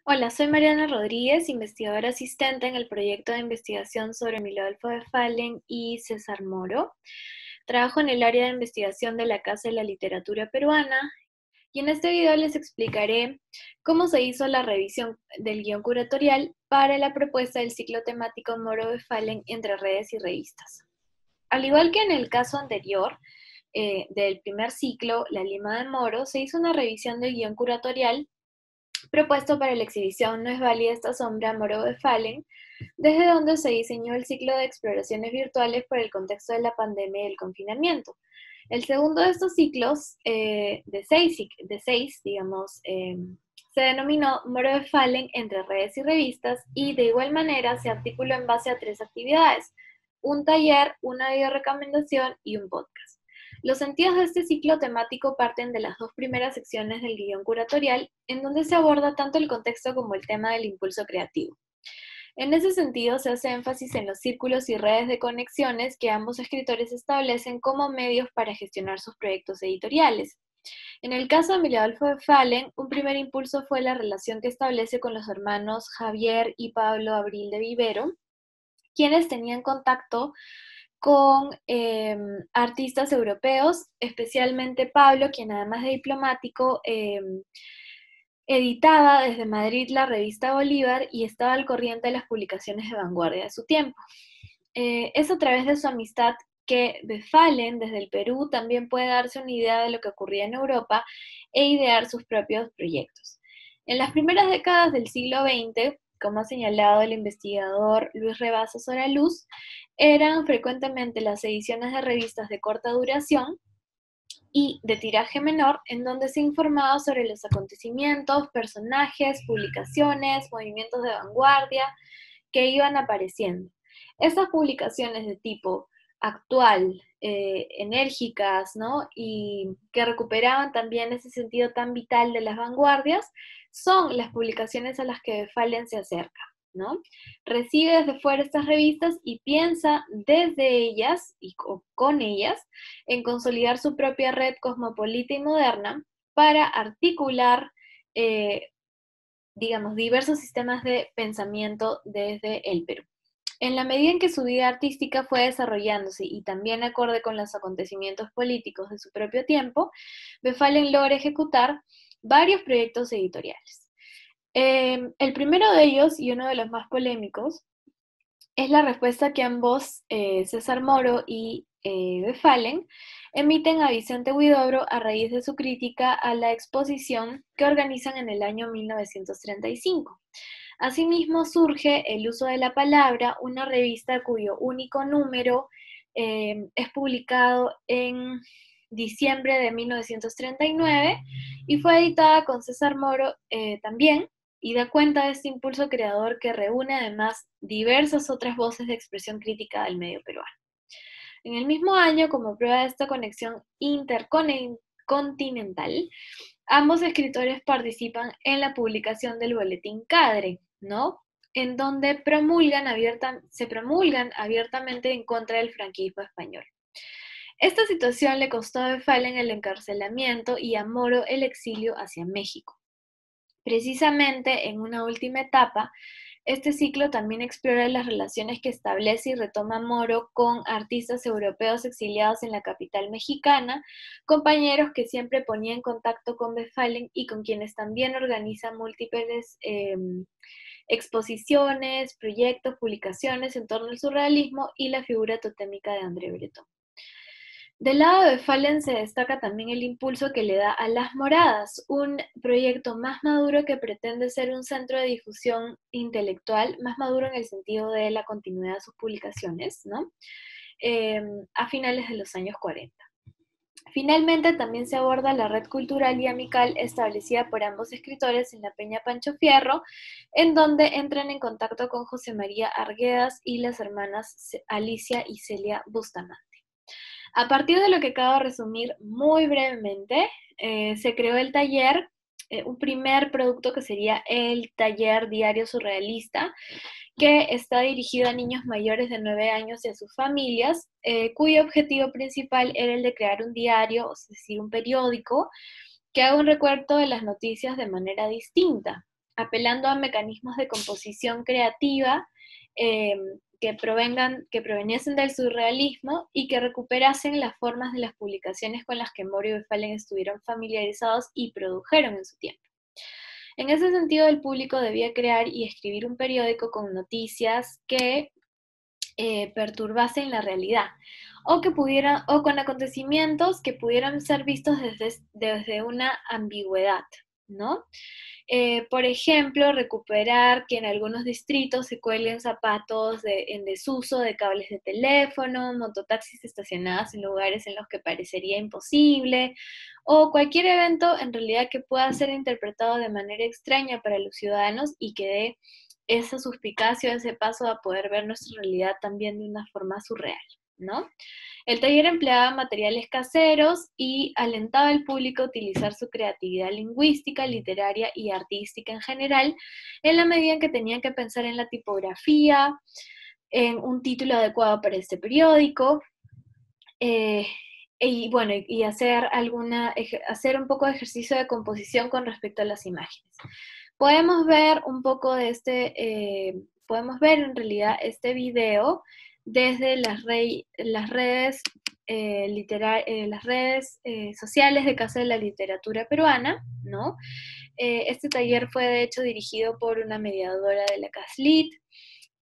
Hola, soy Mariana Rodríguez, investigadora asistente en el proyecto de investigación sobre Emilio Adolfo Westphalen y César Moro. Trabajo en el área de investigación de la Casa de la Literatura Peruana y en este video les explicaré cómo se hizo la revisión del guión curatorial para la propuesta del ciclo temático Moro-Westphalen entre redes y revistas. Al igual que en el caso anterior, del primer ciclo, La Lima de Moro, se hizo una revisión del guión curatorial propuesto para la exhibición No es válida esta sombra, Moro-Westphalen, desde donde se diseñó el ciclo de exploraciones virtuales por el contexto de la pandemia y el confinamiento. El segundo de estos ciclos, de seis, digamos, se denominó Moro-Westphalen entre redes y revistas y de igual manera se articuló en base a tres actividades: un taller, una videorecomendación y un podcast. Los sentidos de este ciclo temático parten de las dos primeras secciones del guión curatorial, en donde se aborda tanto el contexto como el tema del impulso creativo. En ese sentido, se hace énfasis en los círculos y redes de conexiones que ambos escritores establecen como medios para gestionar sus proyectos editoriales. En el caso de Emilio Adolfo Westphalen, un primer impulso fue la relación que establece con los hermanos Javier y Pablo Abril de Vivero, quienes tenían contacto con artistas europeos, especialmente Pablo, quien además de diplomático, editaba desde Madrid la revista Bolívar y estaba al corriente de las publicaciones de vanguardia de su tiempo. Es a través de su amistad que Westphalen, desde el Perú, también puede darse una idea de lo que ocurría en Europa e idear sus propios proyectos. En las primeras décadas del siglo XX, como ha señalado el investigador Luis Rebasa Soraluz, eran frecuentemente las ediciones de revistas de corta duración y de tiraje menor, en donde se informaba sobre los acontecimientos, personajes, publicaciones, movimientos de vanguardia que iban apareciendo. Estas publicaciones de tipo actual, enérgicas, ¿no? Y que recuperaban también ese sentido tan vital de las vanguardias, son las publicaciones a las que Westphalen se acerca, ¿no? Recibe desde fuera estas revistas y piensa desde ellas y con ellas en consolidar su propia red cosmopolita y moderna para articular, digamos, diversos sistemas de pensamiento desde el Perú. En la medida en que su vida artística fue desarrollándose y también acorde con los acontecimientos políticos de su propio tiempo, Westphalen logra ejecutar varios proyectos editoriales. El primero de ellos, y uno de los más polémicos, es la respuesta que ambos, César Moro y Westphalen, emiten a Vicente Huidobro a raíz de su crítica a la exposición que organizan en el año 1935. Asimismo surge El uso de la palabra, una revista cuyo único número es publicado en diciembre de 1939 y fue editada con César Moro también, y da cuenta de este impulso creador que reúne además diversas otras voces de expresión crítica del medio peruano. En el mismo año, como prueba de esta conexión intercontinental, ambos escritores participan en la publicación del Boletín Cadre, ¿no? En donde se promulgan abiertamente en contra del franquismo español. Esta situación le costó a Westphalen el encarcelamiento y a Moro el exilio hacia México. Precisamente en una última etapa, este ciclo también explora las relaciones que establece y retoma Moro con artistas europeos exiliados en la capital mexicana, compañeros que siempre ponía en contacto con Westphalen y con quienes también organiza múltiples exposiciones, proyectos, publicaciones en torno al surrealismo y la figura totémica de André Breton. Del lado de Westphalen se destaca también el impulso que le da a Las Moradas, un proyecto más maduro que pretende ser un centro de difusión intelectual, más maduro en el sentido de la continuidad de sus publicaciones, ¿no? A finales de los años 40. Finalmente, también se aborda la red cultural y amical establecida por ambos escritores en la Peña Pancho Fierro, en donde entran en contacto con José María Arguedas y las hermanas Alicia y Celia Bustamante. A partir de lo que acabo de resumir muy brevemente, se creó el taller, un primer producto que sería el taller diario surrealista, que está dirigido a niños mayores de 9 años y a sus familias, cuyo objetivo principal era el de crear un diario, es decir, un periódico, que haga un recuento de las noticias de manera distinta. apelando a mecanismos de composición creativa que proveniesen del surrealismo y que recuperasen las formas de las publicaciones con las que Moore y Westphalen estuvieron familiarizados y produjeron en su tiempo. En ese sentido, el público debía crear y escribir un periódico con noticias que perturbasen la realidad, o con acontecimientos que pudieran ser vistos desde una ambigüedad, ¿no? Por ejemplo, recuperar que en algunos distritos se cuelguen zapatos en desuso de cables de teléfono, mototaxis estacionadas en lugares en los que parecería imposible, o cualquier evento en realidad que pueda ser interpretado de manera extraña para los ciudadanos y que dé esa suspicacia, ese paso a poder ver nuestra realidad también de una forma surreal, ¿no? El taller empleaba materiales caseros y alentaba al público a utilizar su creatividad lingüística, literaria y artística en general, en la medida en que tenían que pensar en la tipografía, en un título adecuado para este periódico, y bueno, y hacer un poco de ejercicio de composición con respecto a las imágenes. Podemos ver un poco de podemos ver en realidad este video desde las redes sociales de Casa de la Literatura Peruana, ¿no? Este taller fue de hecho dirigido por una mediadora de la CASLIT.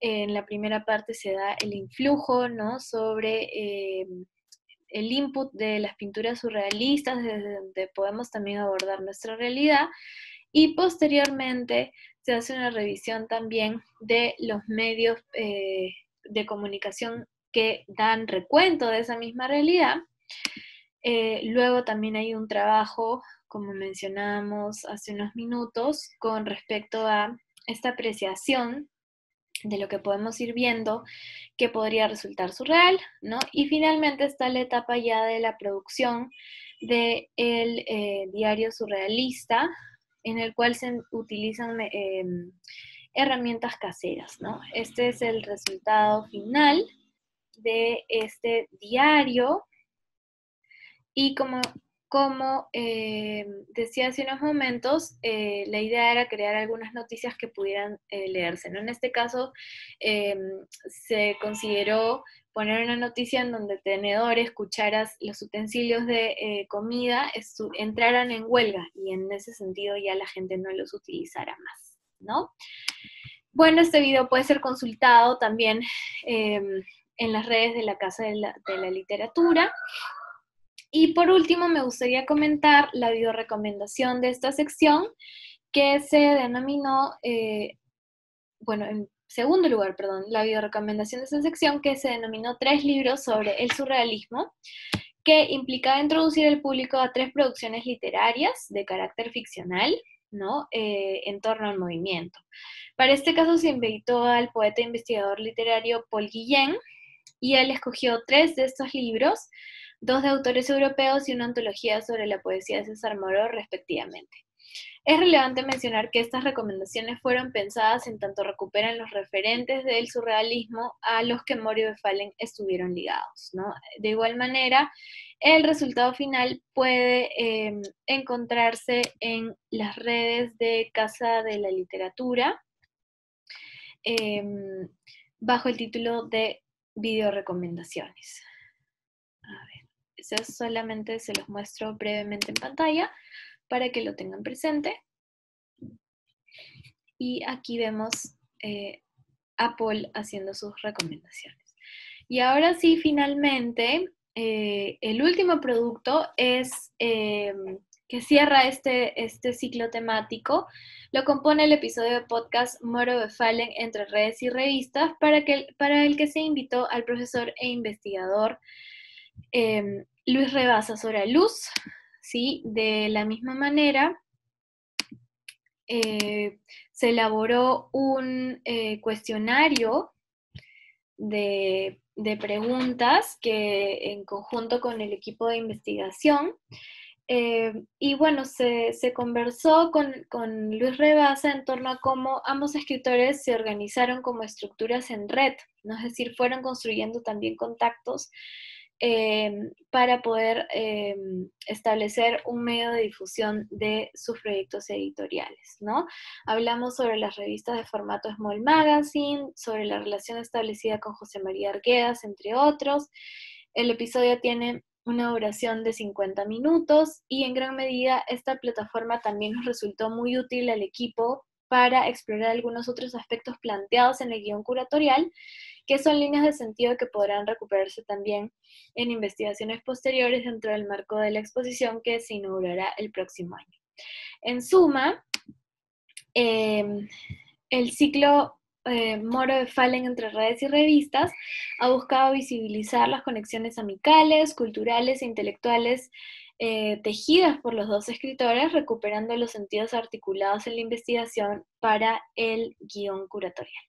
En la primera parte se da el influjo, ¿no?, sobre el input de las pinturas surrealistas, desde donde podemos también abordar nuestra realidad, y posteriormente se hace una revisión también de los medios de comunicación que dan recuento de esa misma realidad. Luego también hay un trabajo, como mencionábamos hace unos minutos, con respecto a esta apreciación de lo que podemos ir viendo que podría resultar surreal, ¿no? Y finalmente está la etapa ya de la producción del diario surrealista, en el cual se utilizan herramientas caseras, ¿no? Este es el resultado final de este diario, y como decía hace unos momentos, la idea era crear algunas noticias que pudieran leerse, ¿no? En este caso, se consideró poner una noticia en donde tenedores, cucharas, los utensilios de comida entraran en huelga, y en ese sentido ya la gente no los utilizara más, ¿no? Bueno, este video puede ser consultado también en las redes de la Casa de la Literatura. Y por último, me gustaría comentar la videorecomendación de esta sección, que se denominó, en segundo lugar, perdón, la videorecomendación de esta sección, que se denominó 3 libros sobre el surrealismo, que implicaba introducir al público a 3 producciones literarias de carácter ficcional, ¿no?, en torno al movimiento. Para este caso se invitó al poeta e investigador literario Paul Guillén, y él escogió 3 de estos libros, 2 de autores europeos y una antología sobre la poesía de César Moro, respectivamente. Es relevante mencionar que estas recomendaciones fueron pensadas en tanto recuperan los referentes del surrealismo a los que Moore y Westphalen estuvieron ligados, ¿no? De igual manera, el resultado final puede encontrarse en las redes de Casa de la Literatura, bajo el título de Video Recomendaciones. A ver, eso solamente se los muestro brevemente en pantalla para que lo tengan presente. Y aquí vemos a Paul haciendo sus recomendaciones. Y ahora sí, finalmente, el último producto es que cierra este ciclo temático. Lo compone el episodio de podcast Moore y Westphalen entre redes y revistas, para el que se invitó al profesor e investigador Luis Rebasa Luz, ¿sí? De la misma manera, se elaboró un cuestionario de preguntas que en conjunto con el equipo de investigación, y bueno, se conversó con Luis Rebasa en torno a cómo ambos escritores se organizaron como estructuras en red, ¿no? Es decir, fueron construyendo también contactos para poder establecer un medio de difusión de sus proyectos editoriales, ¿no? Hablamos sobre las revistas de formato Small Magazine, sobre la relación establecida con José María Arguedas, entre otros. El episodio tiene una duración de 50 minutos y en gran medida esta plataforma también nos resultó muy útil al equipo para explorar algunos otros aspectos planteados en el guión curatorial, que son líneas de sentido que podrán recuperarse también en investigaciones posteriores dentro del marco de la exposición que se inaugurará el próximo año. En suma, el ciclo Moro de Fallen entre redes y revistas ha buscado visibilizar las conexiones amicales, culturales e intelectuales tejidas por los dos escritores, recuperando los sentidos articulados en la investigación para el guión curatorial.